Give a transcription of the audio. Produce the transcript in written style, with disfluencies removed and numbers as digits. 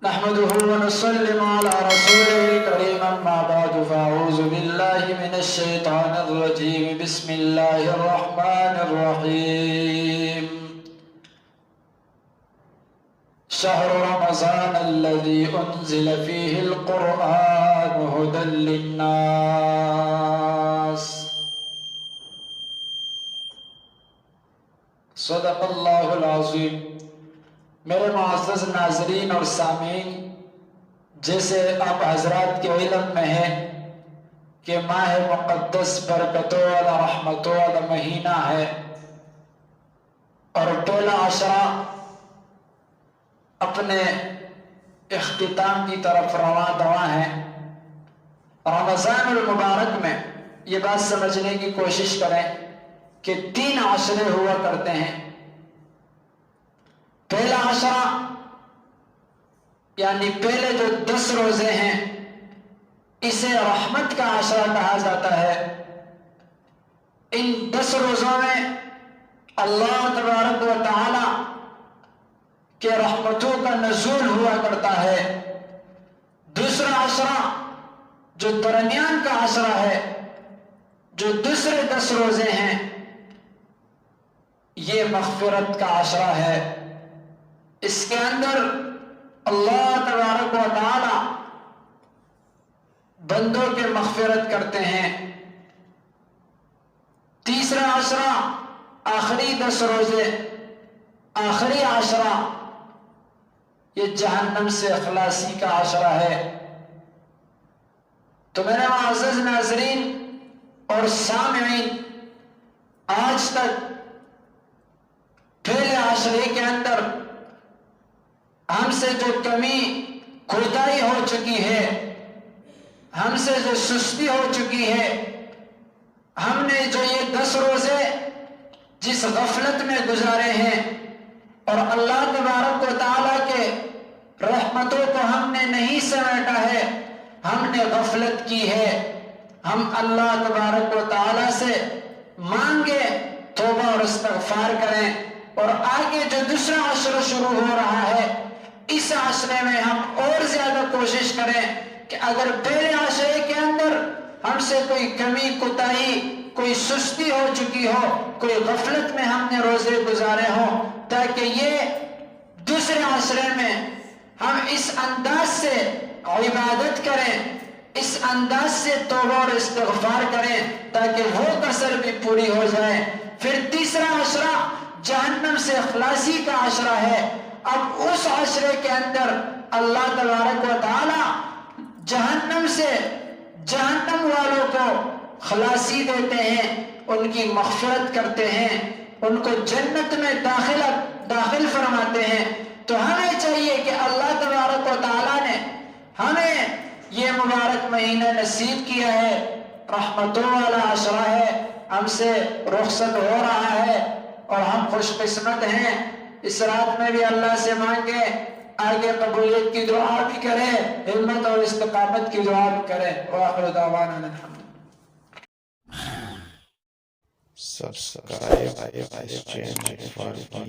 نحمده ونسلم على رسوله الكريم أما بعد فأعوذ بالله من الشيطان الرجيم بسم الله الرحمن الرحيم شهر رمضان الذي أنزل فيه القرآن هدى للناس صدق اللہ العظیم۔ میرے معزز ناظرین اور سامعین، جیسے آپ حضرات کے علم میں ہے کہ ماہ مقدس برکتوں والا رحمتوں والا مہینہ ہے اور پہلا عشرہ اپنے اختتام کی طرف رواں دواں ہے۔ رمضان المبارک میں یہ بات سمجھنے کی کوشش کریں کہ 3 عشرے ہوا کرتے ہیں۔ پہلا عشرہ یعنی پہلے جو 10 روزے ہیں اسے رحمت کا عشرہ کہا جاتا ہے۔ ان 10 روزوں میں اللہ تبارک و تعالی کے رحمتوں کا نزول ہوا کرتا ہے۔ دوسرا عشرہ جو درمیان کا عشرہ ہے، جو دوسرے 10 روزے ہیں، یہ مغفرت کا عشرہ ہے۔ اس کے اندر اللہ تبارک و تعالی بندوں کے مغفرت کرتے ہیں۔ تیسرا عشرہ آخری 10 روزے، آخری عشرہ، یہ جہنم سے خلاصی کا عشرہ ہے۔ تو میرے معزز ناظرین اور سامعین، آج تک پہلے عشرے کے اندر ہم سے جو کمی کوتاہی ہو چکی ہے، ہم سے جو سستی ہو چکی ہے، ہم نے جو یہ 10 روزے جس غفلت میں گزارے ہیں اور اللہ تبارک و تعالیٰ کے رحمتوں کو ہم نے نہیں سمیٹا ہے، ہم نے غفلت کی ہے۔ ہم اللہ تبارک و تعالیٰ سے مانگے، توبہ اور استغفار کریں، اور آگے جو دوسرا عشرہ شروع ہو رہا ہے اس عشرے میں ہم اور زیادہ کوشش کریں کہ اگر پہلے عشرے کے اندر ہم سے کوئی کمی کوتاہی، کوئی سستی ہو چکی ہو، کوئی غفلت میں ہم نے روزے گزارے ہوں، تاکہ یہ دوسرے عشرے میں ہم اس انداز سے عبادت کریں، اس انداز سے توبہ اور استغفار کریں تاکہ وہ قصر بھی پوری ہو جائے۔ پھر تیسرا عشرہ جہنم سے خلاصی کا عشرہ ہے۔ اب اس عشرے کے اندر اللہ تبارک و تعالی جہنم سے جہنم والوں کو خلاصی دیتے ہیں، ان کی مغفرت کرتے ہیں، ان کو جنت میں داخل فرماتے ہیں۔ تو ہمیں چاہیے کہ اللہ تبارک و تعالی نے ہمیں یہ مبارک مہینہ نصیب کیا ہے، رحمتوں والا عشرہ ہے، ہم سے رخصت ہو رہا ہے اور ہم خوش قسمت ہیں۔ اس رات میں بھی اللہ سے مانگے، آگے قبولیت کی دعا بھی کریں، ہمت اور استقامت کی دعا بھی کریں۔ وآخر دعوانا الحمد۔ Subscribe this channel for more